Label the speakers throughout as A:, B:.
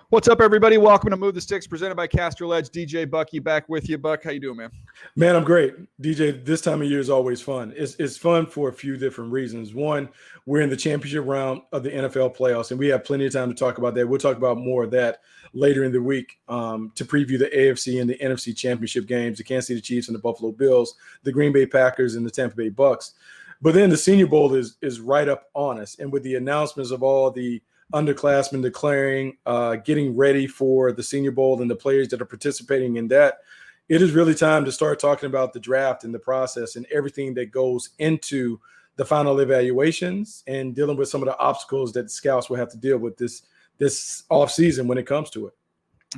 A: What's up, everybody? Welcome to Move the Sticks, presented by Castro Ledge. DJ Bucky back with you. Buck, how you doing, man?
B: Man, I'm great. DJ, this time of year is always fun. It's fun for a few different reasons. One, we're in the championship round of the NFL playoffs, and we have plenty of time to talk about that. We'll talk about more of that later in the week to preview the AFC and the NFC championship games, the Kansas City Chiefs and the Buffalo Bills, the Green Bay Packers and the Tampa Bay Bucks. But then the Senior Bowl is right up on us, and with the announcements of all the underclassmen declaring, getting ready for the Senior Bowl and the players that are participating in that, it is really time to start talking about the draft and the process and everything that goes into the final evaluations and dealing with some of the obstacles that the scouts will have to deal with this offseason when it comes to it.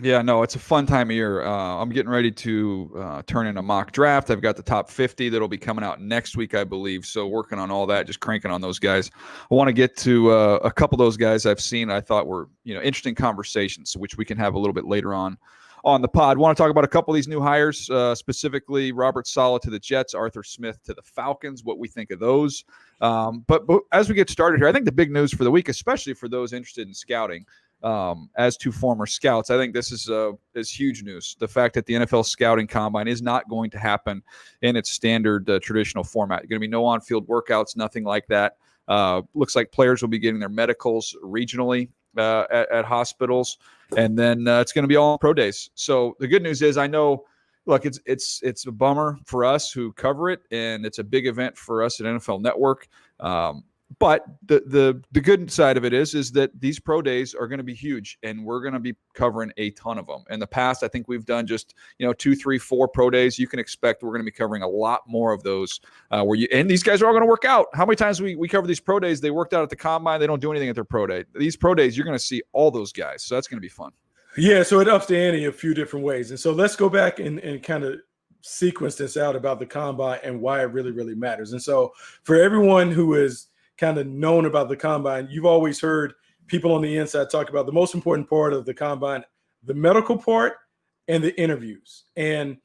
A: Yeah, no, it's a fun time of year. I'm getting ready to turn in a mock draft. I've got the top 50 that'll be coming out next week, I believe. So working on all that, just cranking on those guys. I want to get to a couple of those guys I've seen I thought were interesting conversations, which we can have a little bit later on the pod. I want to talk about a couple of these new hires, specifically Robert Saleh to the Jets, Arthur Smith to the Falcons, what we think of those. But as we get started here, I think the big news for the week, especially for those interested in scouting, as two former scouts, I think this is huge news. The fact that the NFL scouting combine is not going to happen in its standard traditional format. You're going to be no on-field workouts, nothing like that. Looks like players will be getting their medicals regionally at hospitals, and then it's going to be all pro days. So the good news is, I know, look, it's a bummer for us who cover it, and it's a big event for us at NFL Network. But the good side of it is that these pro days are going to be huge, and we're going to be covering a ton of them. In the past, I think we've done just 2, 3, 4 pro days. You can expect we're going to be covering a lot more of those. And these guys are all going to work out. How many times we cover these pro days? They worked out at the combine. They don't do anything at their pro day. These pro days, you're going to see all those guys. So that's going to be fun.
B: Yeah, so it ups the ante a few different ways. And so let's go back and kind of sequence this out about the combine and why it really, really matters. And so for everyone who is kind of known about the combine, you've always heard people on the inside talk about the most important part of the combine, the medical part and the interviews. And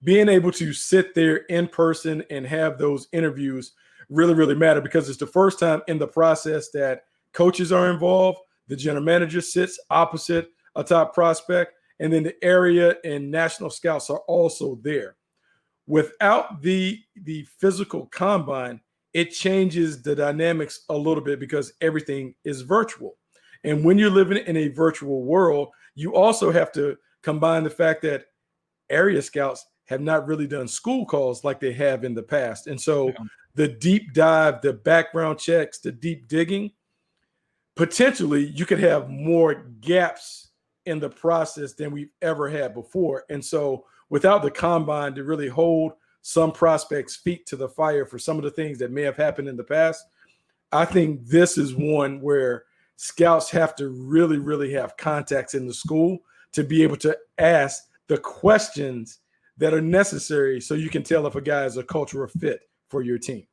B: being able to sit there in person and have those interviews really, really matter, because it's the first time in the process that coaches are involved. The general manager sits opposite a top prospect, and then the area and national scouts are also there. Without the physical combine, it changes the dynamics a little bit because everything is virtual. And when you're living in a virtual world, you also have to combine the fact that area scouts have not really done school calls like they have in the past. And so the deep dive, the background checks, the deep digging, potentially you could have more gaps in the process than we've ever had before. And so without the combine to really hold some prospects' feet to the fire for some of the things that may have happened in the past, I think this is one where scouts have to really, really have contacts in the school to be able to ask the questions that are necessary so you can tell if a guy is a cultural fit for your team.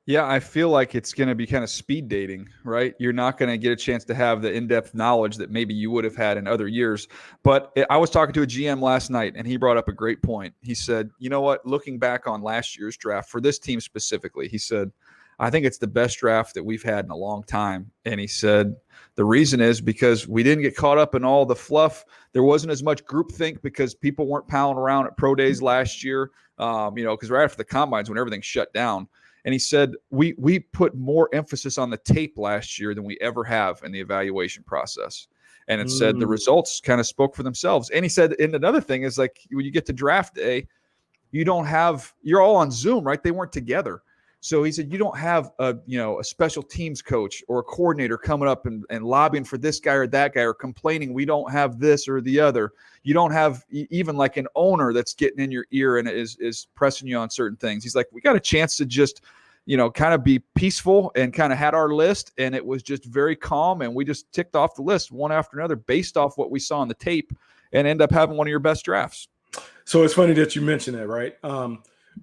A: Yeah, I feel like it's going to be kind of speed dating, right? You're not going to get a chance to have the in-depth knowledge that maybe you would have had in other years. But I was talking to a GM last night, and he brought up a great point. He said, you know what, looking back on last year's draft for this team specifically, he said, I think it's the best draft that we've had in a long time. And he said, the reason is because we didn't get caught up in all the fluff. There wasn't as much groupthink because people weren't palling around at pro days last year, because right after the combines when everything shut down. And he said, we put more emphasis on the tape last year than we ever have in the evaluation process. And it said the results kind of spoke for themselves. And he said, and another thing is, like, when you get to draft day, you're all on Zoom, right? They weren't together. So he said, you don't have a special teams coach or a coordinator coming up and lobbying for this guy or that guy or complaining we don't have this or the other. You don't have even like an owner that's getting in your ear and is pressing you on certain things. He's like, we got a chance to just, kind of be peaceful and kind of had our list. And it was just very calm. And we just ticked off the list one after another based off what we saw on the tape and end up having one of your best drafts.
B: So it's funny that you mentioned that, right?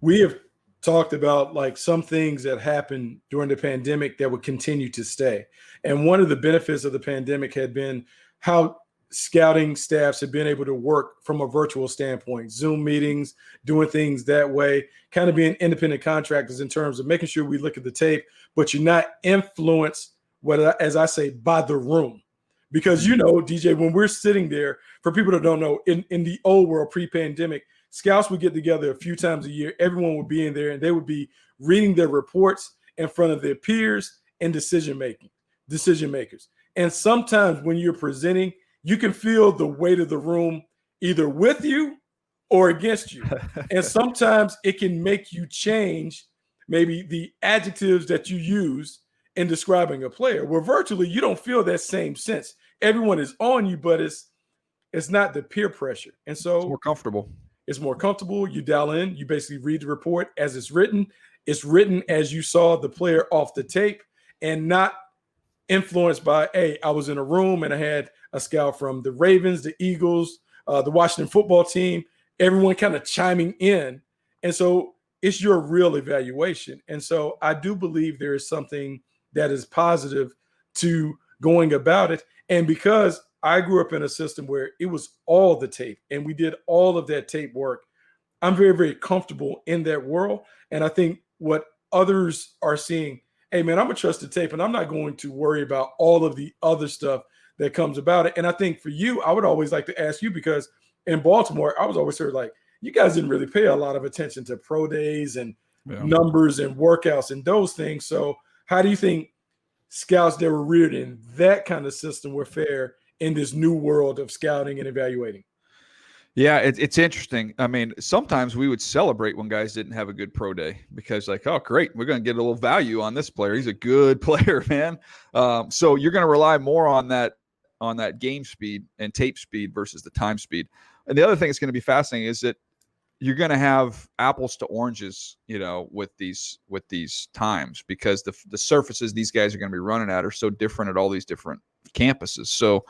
B: We have talked about like some things that happened during the pandemic that would continue to stay. And one of the benefits of the pandemic had been how scouting staffs have been able to work from a virtual standpoint, Zoom meetings, doing things that way, kind of being independent contractors in terms of making sure we look at the tape, but you're not influenced, as I say, by the room. Because, you know, DJ, when we're sitting there, for people that don't know, in the old world, pre-pandemic, scouts would get together a few times a year. Everyone would be in there and they would be reading their reports in front of their peers and decision makers. And sometimes when you're presenting, you can feel the weight of the room either with you or against you. And sometimes it can make you change maybe the adjectives that you use in describing a player. Where virtually you don't feel that same sense. Everyone is on you, but it's not the peer pressure. And so
A: it's more comfortable.
B: It's more comfortable. You dial in, you basically read the report as it's written. It's written as you saw the player off the tape and not influenced by, hey, I was in a room and I had a scout from the Ravens, the Eagles, the Washington football team, everyone kind of chiming in. And so it's your real evaluation. And so I do believe there is something that is positive to going about it. And because I grew up in a system where it was all the tape and we did all of that tape work, I'm very, very comfortable in that world. And I think what others are seeing, hey, man, I'm going to trust the tape and I'm not going to worry about all of the other stuff that comes about it. And I think for you, I would always like to ask you, because in Baltimore, I was always sort of like, you guys didn't really pay a lot of attention to pro days and numbers and workouts and those things. So how do you think scouts that were reared in that kind of system were fair in this new world of scouting and evaluating?
A: Yeah, it's interesting. I mean, sometimes we would celebrate when guys didn't have a good pro day because, like, oh, great, we're going to get a little value on this player. He's a good player, man. So you're going to rely more on that game speed and tape speed versus the time speed. And the other thing that's going to be fascinating is that you're going to have apples to oranges, you know, with these times, because the surfaces these guys are going to be running at are so different at all these different campuses. So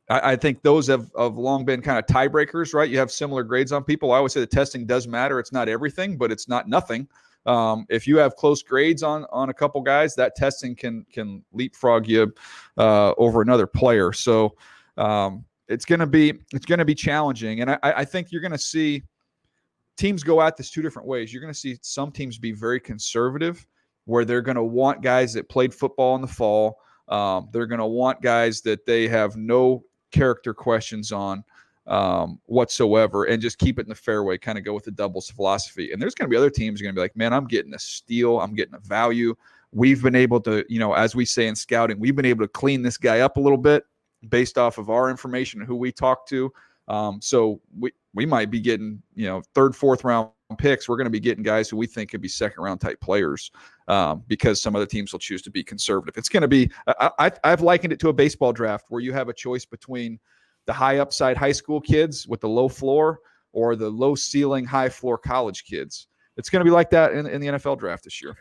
A: I think those have long been kind of tiebreakers, right? You have similar grades on people. I always say the testing does matter. It's not everything, but it's not nothing. If you have close grades on a couple guys, that testing can leapfrog you over another player. So it's going to be challenging, and I think you're going to see teams go at this two different ways. You're going to see some teams be very conservative, where they're going to want guys that played football in the fall. They're going to want guys that they have no character questions on whatsoever, and just keep it in the fairway, kind of go with the doubles philosophy. And there's going to be other teams who are going to be like, man, I'm getting a steal. I'm getting a value. We've been able to, you know, as we say in scouting, we've been able to clean this guy up a little bit based off of our information and who we talk to. So we might be getting, you know, third, fourth round picks. We're going to be getting guys who we think could be second round type players because some other teams will choose to be conservative. It's going to be, I've likened it to a baseball draft where you have a choice between the high upside high school kids with the low floor or the low ceiling, high floor college kids. It's going to be like that in the NFL draft this year.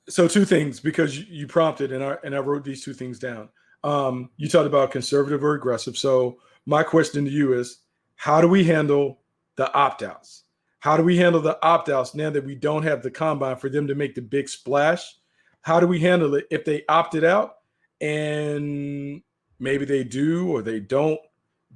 B: So two things, because you prompted and I wrote these two things down. You talked about conservative or aggressive. So my question to you is, how do we handle the opt-outs? How do we handle the opt-outs now that we don't have the combine for them to make the big splash? How do we handle it if they opted out and maybe they do or they don't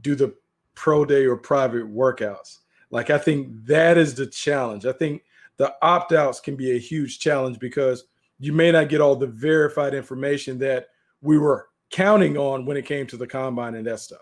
B: do the pro day or private workouts? Like, I think that is the challenge. I think the opt-outs can be a huge challenge because you may not get all the verified information that we were counting on when it came to the combine and that stuff.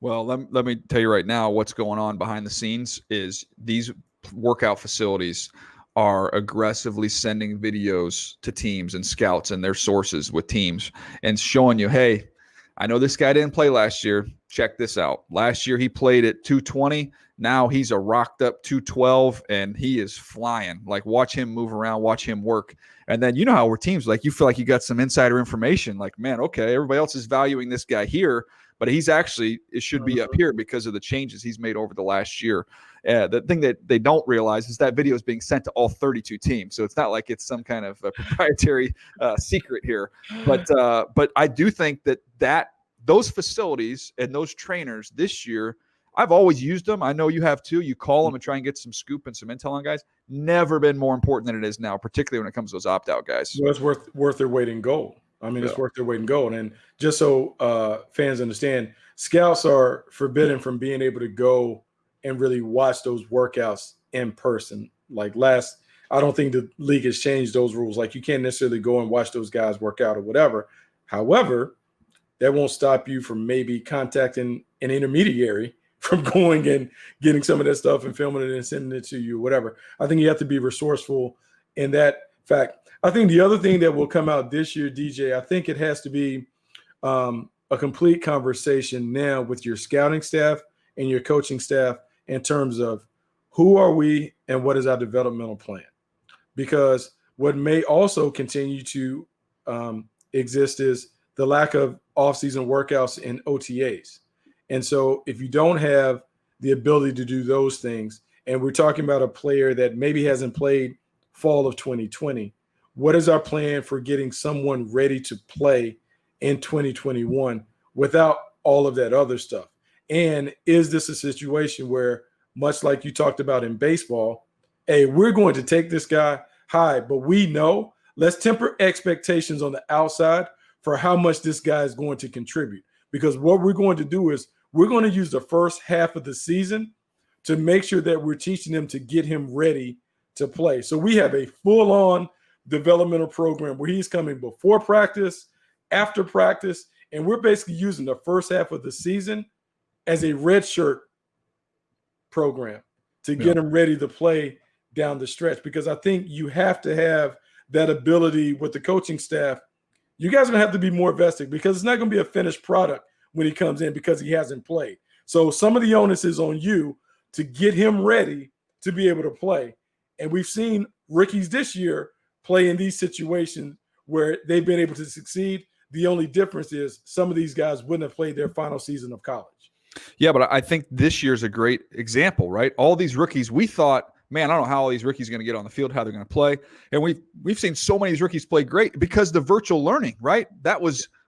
A: Well, let me tell you right now, what's going on behind the scenes is these workout facilities are aggressively sending videos to teams and scouts and their sources with teams and showing you, hey, I know this guy didn't play last year. Check this out. Last year he played at 220. Now he's a rocked up 212 and he is flying. Like, watch him move around, watch him work. And then, you know how we're teams, like, you feel like you got some insider information. Like, man, okay, everybody else is valuing this guy here, but he's actually, it should be up here because of the changes he's made over the last year. The thing that they don't realize is that video is being sent to all 32 teams. So it's not like it's some kind of proprietary secret here. But I do think that those facilities and those trainers this year, I've always used them. I know you have too. You call them and try and get some scoop and some intel on guys. Never been more important than it is now, particularly when it comes to those opt-out guys.
B: Well, it's worth their weight in gold. I mean, It's worth their weight in gold. And just so fans understand, scouts are forbidden from being able to go and really watch those workouts in person. Like, I don't think the league has changed those rules. Like, you can't necessarily go and watch those guys work out or whatever. However, that won't stop you from maybe contacting an intermediary from going and getting some of that stuff and filming it and sending it to you, whatever. I think you have to be resourceful in that fact. I think the other thing that will come out this year, DJ, I think it has to be a complete conversation now with your scouting staff and your coaching staff in terms of who are we and what is our developmental plan? Because what may also continue to exist is the lack of off-season workouts and OTAs. And so if you don't have the ability to do those things, and we're talking about a player that maybe hasn't played fall of 2020, what is our plan for getting someone ready to play in 2021 without all of that other stuff? And is this a situation where, much like you talked about in baseball, hey, we're going to take this guy high, but we know, let's temper expectations on the outside for how much this guy is going to contribute. Because what we're going to do is we're going to use the first half of the season to make sure that we're teaching them to get him ready to play. So we have a full-on developmental program where he's coming before practice, after practice, and we're basically using the first half of the season as a redshirt program to get him ready to play down the stretch. Because I think you have to have that ability with the coaching staff. You guys are going to have to be more vested because it's not going to be a finished product when he comes in because he hasn't played. So some of the onus is on you to get him ready to be able to play. And we've seen rookies this year play in these situations where they've been able to succeed. The only difference is some of these guys wouldn't have played their final season of college.
A: Yeah, but I think this year's a great example, right? All these rookies, we thought, man, I don't know how all these rookies are going to get on the field, how they're going to play. And we've seen so many of these rookies play great because the virtual learning, right?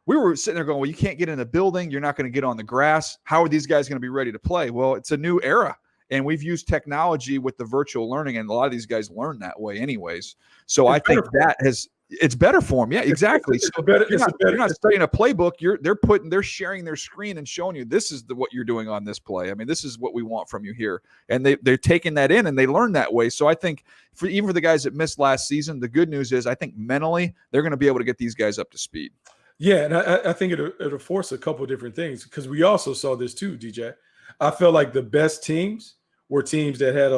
A: We were sitting there going, well, you can't get in the building. You're not going to get on the grass. How are these guys going to be ready to play? Well, it's a new era. And we've used technology with the virtual learning, and a lot of these guys learn that way anyways. So I think it's better for them. Yeah, exactly. You're not studying a playbook. They're sharing their screen and showing you this is what you're doing on this play. I mean, this is what we want from you here. And they're taking that in and they learn that way. So I think even for the guys that missed last season, the good news is I think mentally they're going to be able to get these guys up to speed.
B: Yeah, and I think it'll force a couple of different things because we also saw this too, DJ. I felt like the best teams were teams that had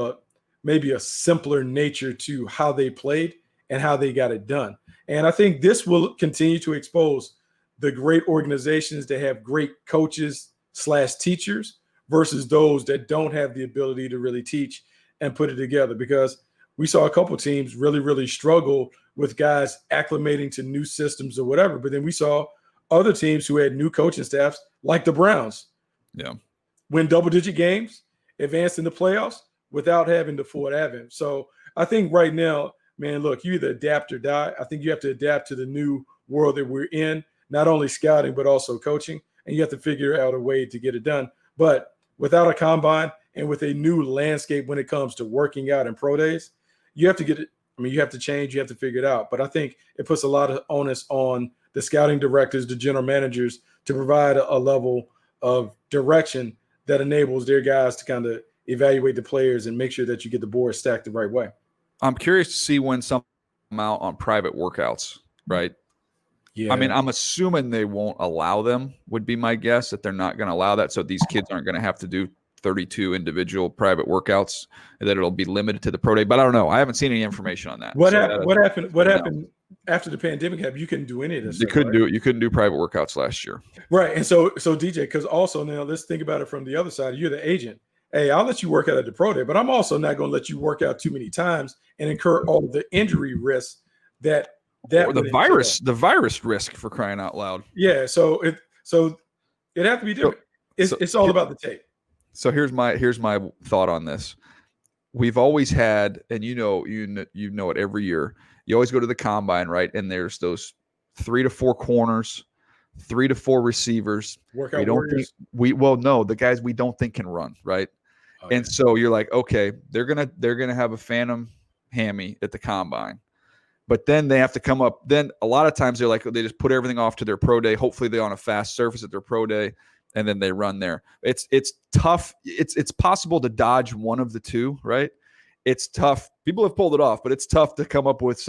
B: maybe a simpler nature to how they played and how they got it done. And I think this will continue to expose the great organizations that have great coaches / teachers versus those that don't have the ability to really teach and put it together. Because we saw a couple teams really, really struggle with guys acclimating to new systems or whatever. But then we saw other teams who had new coaching staffs like the Browns.
A: Yeah.
B: Win double-digit games, advance in the playoffs without having the Ford advent. So I think right now, man, look, you either adapt or die. I think you have to adapt to the new world that we're in, not only scouting, but also coaching. And you have to figure out a way to get it done. But without a combine and with a new landscape when it comes to working out and pro days, you have to get it. I mean, you have to change, you have to figure it out. But I think it puts a lot of onus on the scouting directors, the general managers to provide a level of direction that enables their guys to kind of evaluate the players and make sure that you get the board stacked the right way.
A: I'm curious to see when some come out on private workouts, right?
B: Yeah.
A: I mean, I'm assuming they won't allow them, would be my guess, that they're not going to allow that. So these kids aren't going to have to do 32 individual private workouts, and that it'll be limited to the pro day. But I don't know. I haven't seen any information on that.
B: What happened after the pandemic happened? You couldn't do any of this.
A: You couldn't do it. You couldn't do private workouts last year.
B: Right. And so DJ, because also now let's think about it from the other side. You're the agent. Hey, I'll let you work out at the pro day, but I'm also not going to let you work out too many times and incur all of the injury risks that
A: or the virus risk, for crying out loud.
B: Yeah. So it has to be different. It's all about the tape.
A: So here's my thought on this. We've always had, and you know it every year. You always go to the combine, right? And there's those 3 to 4 corners, 3 to 4 receivers.
B: Workout
A: the guys we don't think can run, right?
B: Okay.
A: And so you're like, okay, they're gonna have a phantom hammy at the combine, but then they have to come up. Then a lot of times they just put everything off to their pro day. Hopefully they're on a fast surface at their pro day, and then they run there. It's tough. It's possible to dodge one of the two, right? it's tough. People have pulled it off, but it's tough to come up with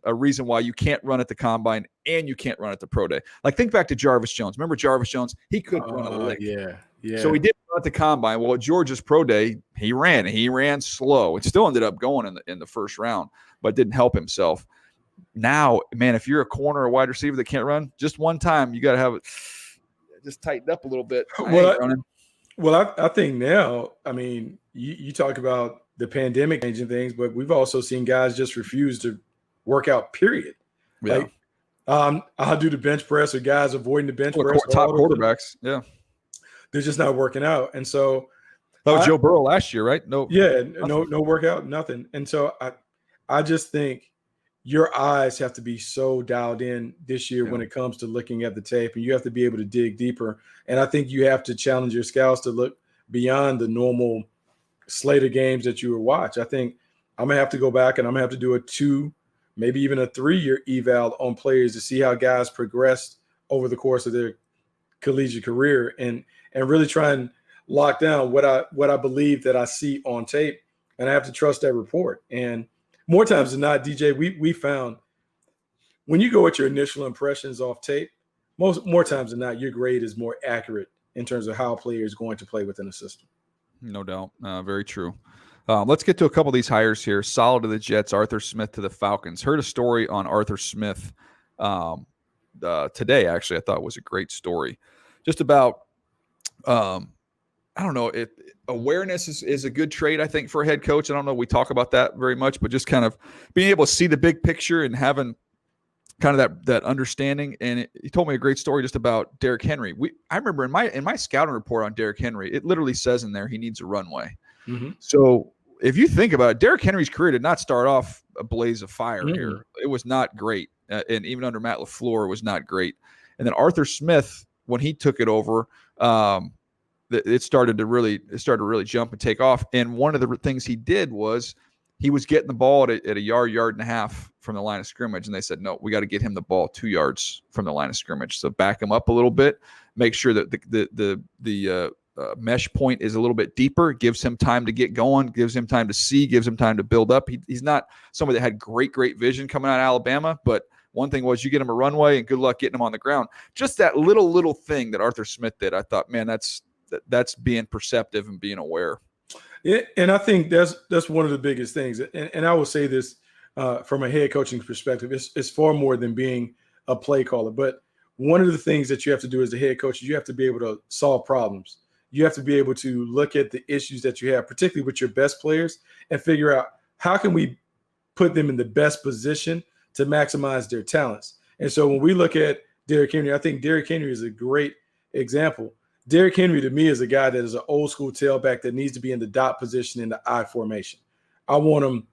A: a reason why you can't run at the combine and you can't run at the pro day. Like, think back to Jarvis Jones. Remember Jarvis Jones? He couldn't run a lick.
B: Yeah.
A: So he didn't run at the combine. Well, at Georgia's pro day, he ran slow. It still ended up going in the first round, but didn't help himself. Now, man, if you're a corner or wide receiver that can't run, just one time, you got to have it just tightened up a little bit.
B: I think now, I mean, you talk about the pandemic changing things, but we've also seen guys just refuse to work out, period.
A: Yeah.
B: Like, I'll do the bench press, or guys avoiding the bench press.
A: Top quarterbacks, yeah.
B: They're just not working out. And so
A: that was Joe Burrow last year, right?
B: No workout, nothing. And so I just think your eyes have to be so dialed in this year when it comes to looking at the tape, and you have to be able to dig deeper. And I think you have to challenge your scouts to look beyond the normal slate of games that you would watch. I think I'm going to have to go back and I'm going to have to do a 2, maybe even a 3-year eval on players to see how guys progressed over the course of their collegiate career, and really try and lock down what I believe that I see on tape. And I have to trust that report. And more times than not, DJ, we found when you go with your initial impressions off tape, more times than not, your grade is more accurate in terms of how a player is going to play within a system.
A: No doubt. Very true. Let's get to a couple of these hires here. Saleh to the Jets, Arthur Smith to the Falcons. Heard a story on Arthur Smith today, actually. I thought it was a great story. Just about, I don't know, awareness is a good trait, I think, for a head coach. I don't know we talk about that very much, but just kind of being able to see the big picture and having kind of that understanding. And he told me a great story just about Derrick Henry. I remember in my scouting report on Derrick Henry, it literally says in there he needs a runway. Mm-hmm. So if you think about it, Derrick Henry's career did not start off a blaze of fire here. It was not great. And even under Matt LaFleur, it was not great. And then Arthur Smith, when he took it over, it started to really jump and take off. And one of the things he did was he was getting the ball at a yard and a half from the line of scrimmage. And they said, no, we got to get him the ball 2 yards from the line of scrimmage. So back him up a little bit, make sure that the mesh point is a little bit deeper, gives him time to get going, gives him time to see, gives him time to build up. He's not somebody that had great vision coming out of Alabama, but one thing was you get him a runway and good luck getting him on the ground. Just that little thing that Arthur Smith did, I thought, man, that's being perceptive and being aware.
B: Yeah, and I think that's one of the biggest things. And I will say this from a head coaching perspective, it's far more than being a play caller. But one of the things that you have to do as the head coach is you have to be able to solve problems. You have to be able to look at the issues that you have, particularly with your best players, and figure out how can we put them in the best position to maximize their talents. And so when we look at Derrick Henry, I think Derrick Henry is a great example. Derrick Henry, to me, is a guy that is an old school tailback that needs to be in the dot position in the I formation. I want him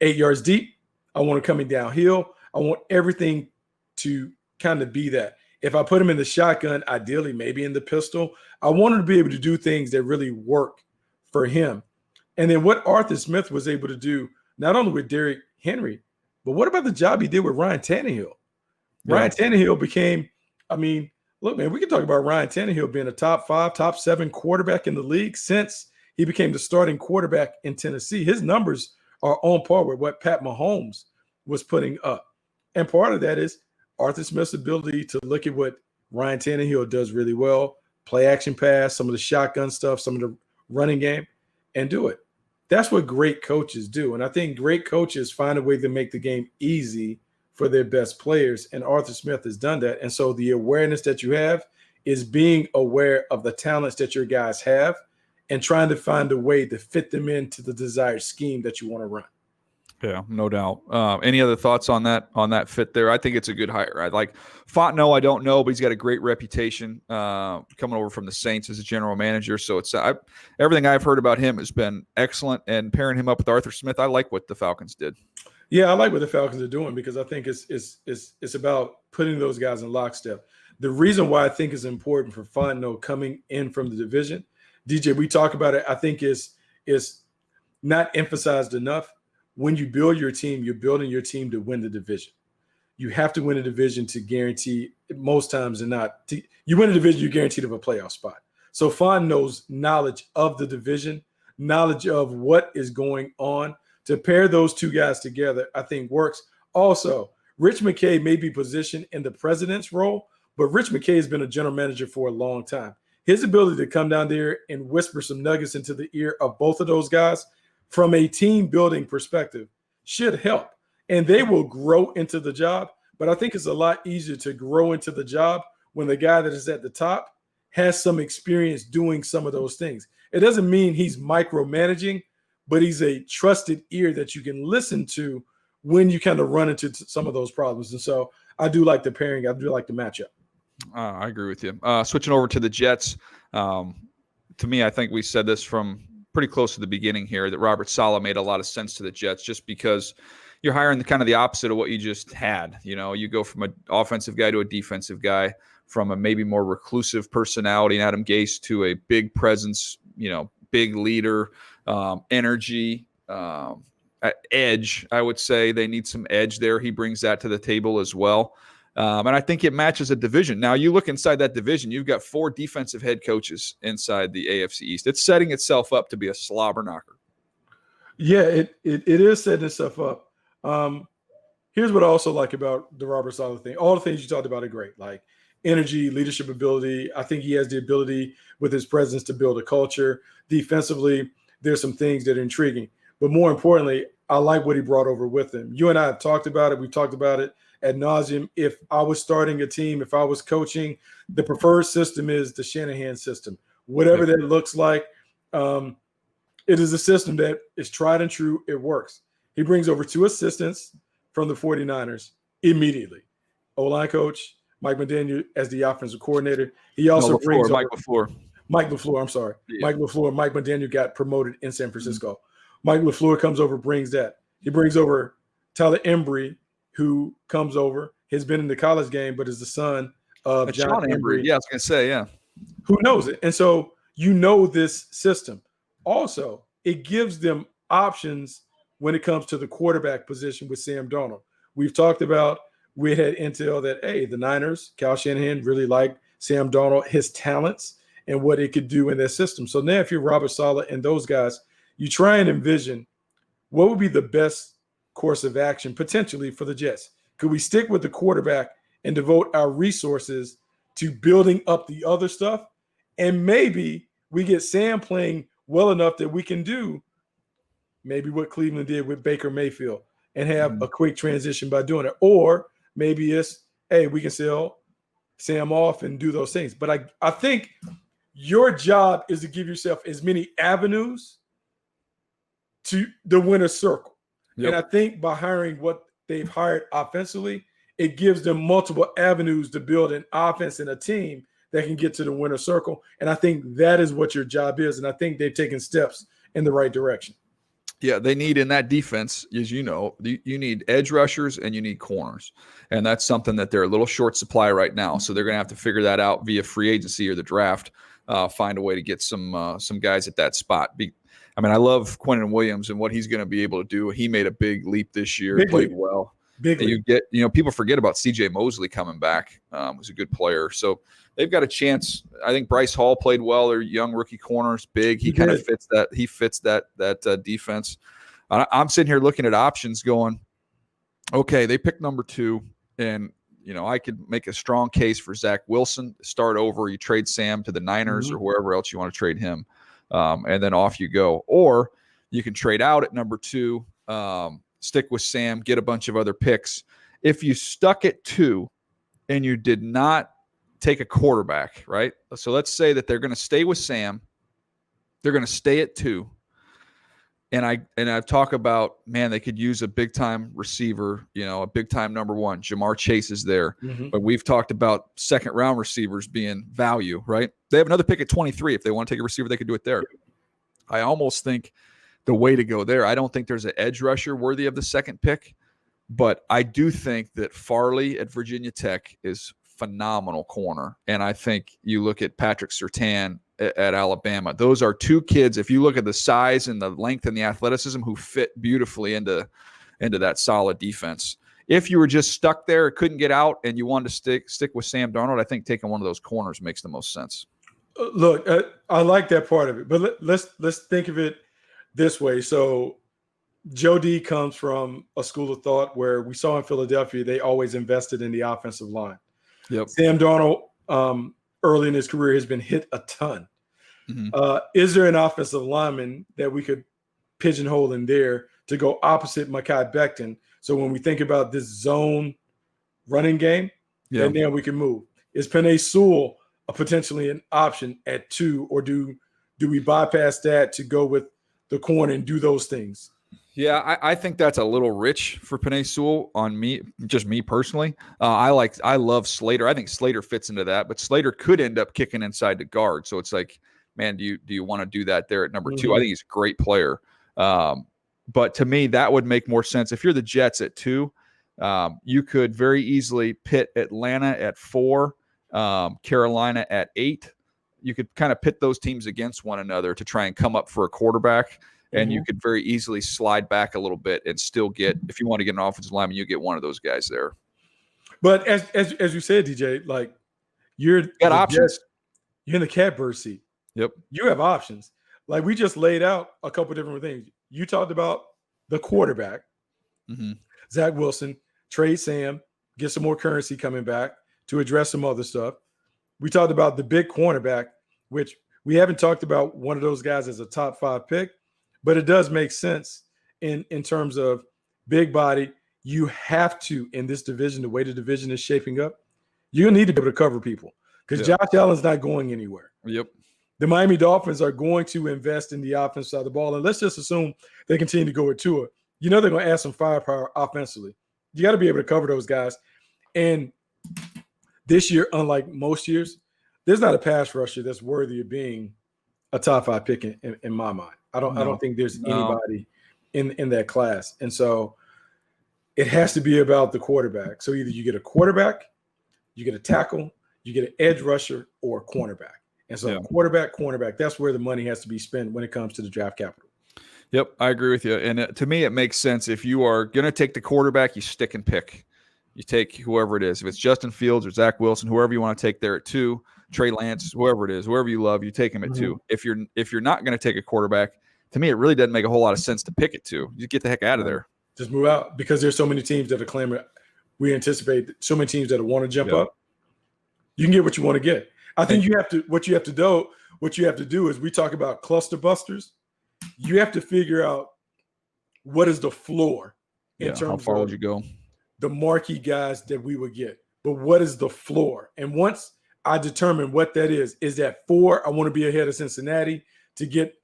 B: 8 yards deep. I want him coming downhill. I want everything to kind of be that. If I put him in the shotgun, ideally maybe in the pistol, I want him to be able to do things that really work for him. And then what Arthur Smith was able to do, not only with Derrick Henry, but what about the job he did with Ryan Tannehill? Yeah. Ryan Tannehill became, look, man, we can talk about Ryan Tannehill being a top 5, top 7 quarterback in the league since he became the starting quarterback in Tennessee. His numbers are on par with what Pat Mahomes was putting up. And part of that is Arthur Smith's ability to look at what Ryan Tannehill does really well, play action pass, some of the shotgun stuff, some of the running game, and do it. That's what great coaches do. And I think great coaches find a way to make the game easy for their best players. And Arthur Smith has done that. And so the awareness that you have is being aware of the talents that your guys have and trying to find a way to fit them into the desired scheme that you want to run.
A: Yeah, no doubt. Any other thoughts on that fit there? I think it's a good hire. I like Fontenot. I don't know, but he's got a great reputation coming over from the Saints as a general manager. So it's everything I've heard about him has been excellent. And pairing him up with Arthur Smith, I like what the Falcons did.
B: Yeah, I like what the Falcons are doing because I think it's about putting those guys in lockstep. The reason why I think it's important for Fontenot coming in from the division, DJ, we talk about it. I think is not emphasized enough. When you build your team, you're building your team to win the division. You have to win a division to guarantee, most times than not, you win a division, you're guaranteed of a playoff spot. So Fontenot's knowledge of the division, knowledge of what is going on. To pair those two guys together, I think works. Also, Rich McKay may be positioned in the president's role, but Rich McKay has been a general manager for a long time. His ability to come down there and whisper some nuggets into the ear of both of those guys from a team building perspective should help. And they will grow into the job. But I think it's a lot easier to grow into the job when the guy that is at the top has some experience doing some of those things. It doesn't mean he's micromanaging, but he's a trusted ear that you can listen to when you kind of run into some of those problems. And so I do like the pairing. I do like the matchup.
A: I agree with you. Switching over to the Jets, to me, I think we said this from pretty close to the beginning here, that Robert Saleh made a lot of sense to the Jets just because you're hiring the kind of the opposite of what you just had. You know, you go from an offensive guy to a defensive guy, from a maybe more reclusive personality in Adam Gase to a big presence, you know, big leader, energy, edge. I would say they need some edge there. He brings that to the table as well. And I think it matches a division. Now, you look inside that division, you've got 4 defensive head coaches inside the AFC East. It's setting itself up to be a slobber knocker.
B: Yeah, it is setting itself up. Here's what I also like about the Robert Saleh thing. All the things you talked about are great, like energy, leadership ability. I think he has the ability with his presence to build a culture. Defensively, there's some things that are intriguing. But more importantly, I like what he brought over with him. You and I have talked about it. We've talked about it ad nauseum. If I was starting a team, if I was coaching, the preferred system is the Shanahan system. Whatever that looks like, it is a system that is tried and true. It works. He brings over 2 assistants from the 49ers immediately. O-line coach, Mike McDaniel as the offensive coordinator. He also brings
A: Mike LaFleur.
B: Mike LaFleur, I'm sorry.
A: Yeah.
B: Mike LaFleur. Mike McDaniel got promoted in San Francisco. Mm-hmm. Mike LaFleur comes over, brings that. He brings over Tyler Embry, who comes over, has been in the college game, but is the son of John Embry.
A: Yeah, I was going to say, yeah.
B: Who knows it? And so you know this system. Also, it gives them options when it comes to the quarterback position with Sam Darnold. We've talked about, we had intel that, hey, the Niners, Kyle Shanahan really liked Sam Darnold, his talents, and what it could do in their system. So now if you're Robert Saleh and those guys, you try and envision what would be the best course of action potentially for the Jets. Could we stick with the quarterback and devote our resources to building up the other stuff? And maybe we get Sam playing well enough that we can do maybe what Cleveland did with Baker Mayfield and have a quick transition by doing it. Or maybe it's, hey, we can sell Sam off and do those things. But I think your job is to give yourself as many avenues to the winner's circle. Yep. And I think by hiring what they've hired offensively, it gives them multiple avenues to build an offense and a team that can get to the winner's circle. And I think that is what your job is. And I think they've taken steps in the right direction.
A: Yeah, they need in that defense, as you know, you need edge rushers and you need corners. And that's something that they're a little short supply right now. So they're going to have to figure that out via free agency or the draft, find a way to get some guys at that spot. I mean, I love Quentin Williams and what he's going to be able to do. He made a big leap this year, played well.
B: Big
A: you get, people forget about C.J. Mosley coming back. Was a good player. So they've got a chance. I think Bryce Hall played well. Their young rookie corner is big. He kind of fits that. He fits that defense. I'm sitting here looking at options going, okay, they picked number 2. And, I could make a strong case for Zach Wilson. Start over. You trade Sam to the Niners or wherever else you want to trade him. And then off you go. Or you can trade out at number 2, stick with Sam, get a bunch of other picks. If you stuck at 2 and you did not take a quarterback, right? So let's say that they're going to stay with Sam. They're going to stay at 2. And I talk about, man, they could use a big-time receiver, a big-time number 1. Jamar Chase is there. But we've talked about second-round receivers being value, right? They have another pick at 23. If they want to take a receiver, they could do it there. I almost think the way to go there, I don't think there's an edge rusher worthy of the second pick, but I do think that Farley at Virginia Tech is phenomenal corner. And I think you look at Patrick Surtain at Alabama. Those are 2 kids, if you look at the size and the length and the athleticism, who fit beautifully into that solid defense. If you were just stuck there, couldn't get out, and you wanted to stick with Sam Darnold, I think taking one of those corners makes the most sense.
B: Look, I like that part of it, but let's think of it this way. So Joe D comes from a school of thought where we saw in Philadelphia, they always invested in the offensive line.
A: Yep.
B: Sam Darnold, early in his career, has been hit a ton. Is there an offensive lineman that we could pigeonhole in there to go opposite Mekhi Becton? So when we think about this zone running game, then we can move. Is Penei Sewell potentially an option at 2, or do we bypass that to go with the corner and do those things?
A: Yeah, I think that's a little rich for Penei Sewell on me, just me personally. I love Slater. I think Slater fits into that, but Slater could end up kicking inside the guard. So it's like, man, do you want to do that there at number 2? I think he's a great player. But to me, that would make more sense. If you're the Jets at 2, you could very easily pit Atlanta at 4, Carolina at 8. You could kind of pit those teams against one another to try and come up for a quarterback. And you could very easily slide back a little bit and still get, if you want to get an offensive lineman, you get one of those guys there.
B: But as you said, DJ, like you got options. You're in the catbird seat.
A: Yep.
B: You have options. Like we just laid out a couple different things. You talked about the quarterback, Zach Wilson, trade Sam, get some more currency coming back to address some other stuff. We talked about the big cornerback, which we haven't talked about one of those guys as a top 5 pick. But it does make sense in terms of big body. You have to, in this division, the way the division is shaping up, you need to be able to cover people because Josh Allen's not going anywhere.
A: Yep.
B: The Miami Dolphins are going to invest in the offense side of the ball. And let's just assume they continue to go with Tua. You know they're going to add some firepower offensively. You got to be able to cover those guys. And this year, unlike most years, there's not a pass rusher that's worthy of being a top 5 pick in my mind. I don't think there's anybody in that class. And so it has to be about the quarterback. So either you get a quarterback, you get a tackle, you get an edge rusher, or a cornerback. And so cornerback, that's where the money has to be spent when it comes to the draft capital.
A: Yep, I agree with you. And to me, it makes sense. If you are going to take the quarterback, you stick and pick. You take whoever it is. If it's Justin Fields or Zach Wilson, whoever you want to take there at 2, Trey Lance, whoever it is, whoever you love, you take him at 2. If you're not going to take a quarterback, to me, it really doesn't make a whole lot of sense to pick it 2. You get the heck out of there.
B: Just move out because there's so many teams that are claiming. We anticipate so many teams that want to jump up. You can get what you want to get. I think what you have to do is we talk about cluster busters. You have to figure out what is the floor in terms
A: how far would you go?
B: The marquee guys that we would get. But what is the floor? And once I determine what that is that 4, I want to be ahead of Cincinnati to get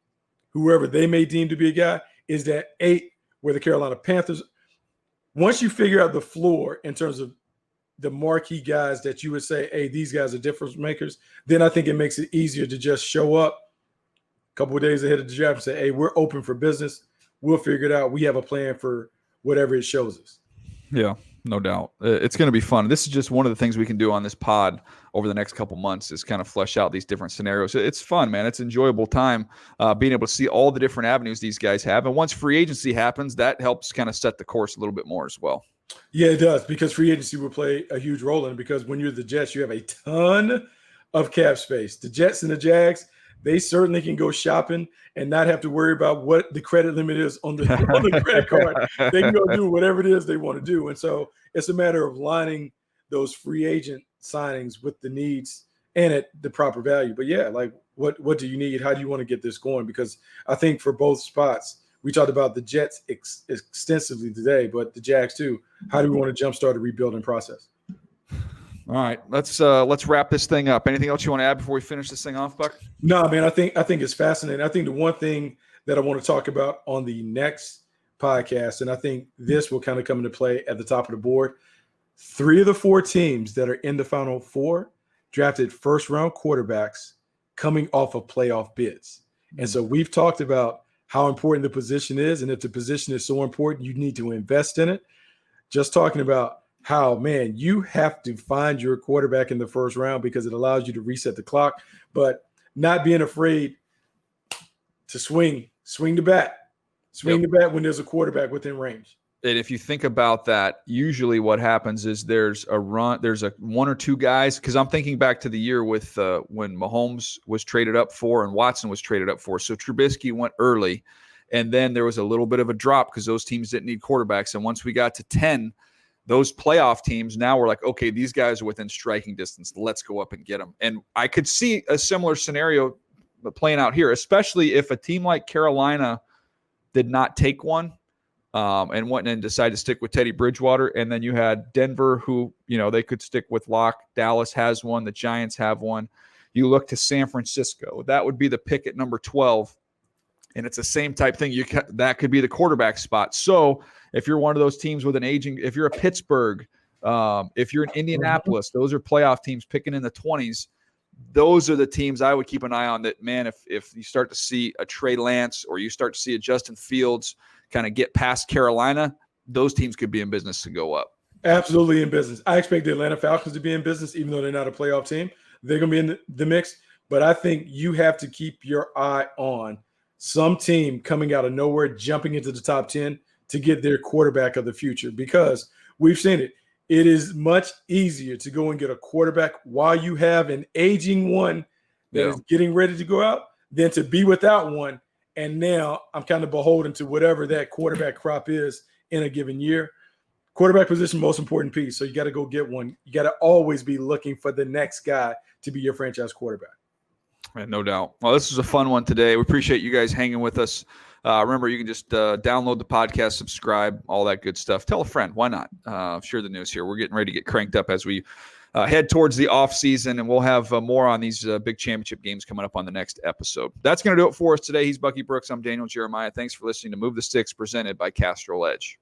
B: whoever they may deem to be a guy? Is that 8 where the Carolina Panthers? Once you figure out the floor in terms of the marquee guys that you would say, hey, these guys are difference makers, then I think it makes it easier to just show up a couple of days ahead of the draft and say, hey, we're open for business. We'll figure it out. We have a plan for whatever it shows us.
A: Yeah, no doubt. It's going to be fun. This is just one of the things we can do on this pod over the next couple months is kind of flesh out these different scenarios. It's fun, man. It's an enjoyable time being able to see all the different avenues these guys have. And once free agency happens, that helps kind of set the course a little bit more as well.
B: Yeah, it does, because free agency will play a huge role in it, because when you're the Jets, you have a ton of cap space. The Jets and the Jags, they certainly can go shopping and not have to worry about what the credit limit is on the credit card. They can go do whatever it is they want to do. And so it's a matter of lining those free agent signings with the needs and at the proper value. But yeah, like what do you need? How do you want to get this going? Because I think for both spots, we talked about the Jets extensively today, but the Jags too. How do we want to jumpstart a rebuilding process?
A: All right, let's wrap this thing up. Anything else you want to add before we finish this thing off, Buck?
B: No, man. I think it's fascinating. I think the one thing that I want to talk about on the next podcast, and I think this will kind of come into play at the top of the board. 3 of the 4 teams that are in the Final Four drafted first-round quarterbacks coming off of playoff bids. And so we've talked about how important the position is, and if the position is so important, you need to invest in it. Just talking about how, man, you have to find your quarterback in the first round because it allows you to reset the clock, but not being afraid to swing the bat when there's a quarterback within range.
A: And if you think about that, usually what happens is there's a 1 or 2 guys, because I'm thinking back to the year with when Mahomes was traded up for and Watson was traded up for. So Trubisky went early, And then there was a little bit of a drop because those teams didn't need quarterbacks. And once we got to 10, those playoff teams now were like, okay, these guys are within striking distance. Let's go up and get them. And I could see a similar scenario playing out here, especially if a team like Carolina did not take one and went and decided to stick with Teddy Bridgewater. And then you had Denver, who, they could stick with Locke. Dallas has one. The Giants have one. You look to San Francisco. That would be the pick at number 12. And it's the same type thing. That could be the quarterback spot. So if you're one of those teams with an aging, if you're a Pittsburgh, if you're in Indianapolis, those are playoff teams picking in the 20s. Those are the teams I would keep an eye on. That, man, if you start to see a Trey Lance or you start to see a Justin Fields kind of get past Carolina, those teams could be in business to go up.
B: Absolutely in business. I expect the Atlanta Falcons to be in business, even though they're not a playoff team. They're going to be in the mix. But I think you have to keep your eye on some team coming out of nowhere, jumping into the top 10 to get their quarterback of the future, because we've seen it. It is much easier to go and get a quarterback while you have an aging one that is getting ready to go out than to be without one. And now I'm kind of beholden to whatever that quarterback crop is in a given year. Quarterback position, most important piece. So you got to go get one. You got to always be looking for the next guy to be your franchise quarterback.
A: And no doubt. Well, this was a fun one today. We appreciate you guys hanging with us. Remember, you can just download the podcast, subscribe, all that good stuff. Tell a friend. Why not? Share the news here. We're getting ready to get cranked up as we head towards the off season, and we'll have more on these big championship games coming up on the next episode. That's going to do it for us today. He's Bucky Brooks. I'm Daniel Jeremiah. Thanks for listening to Move the Sticks, presented by Castrol Edge.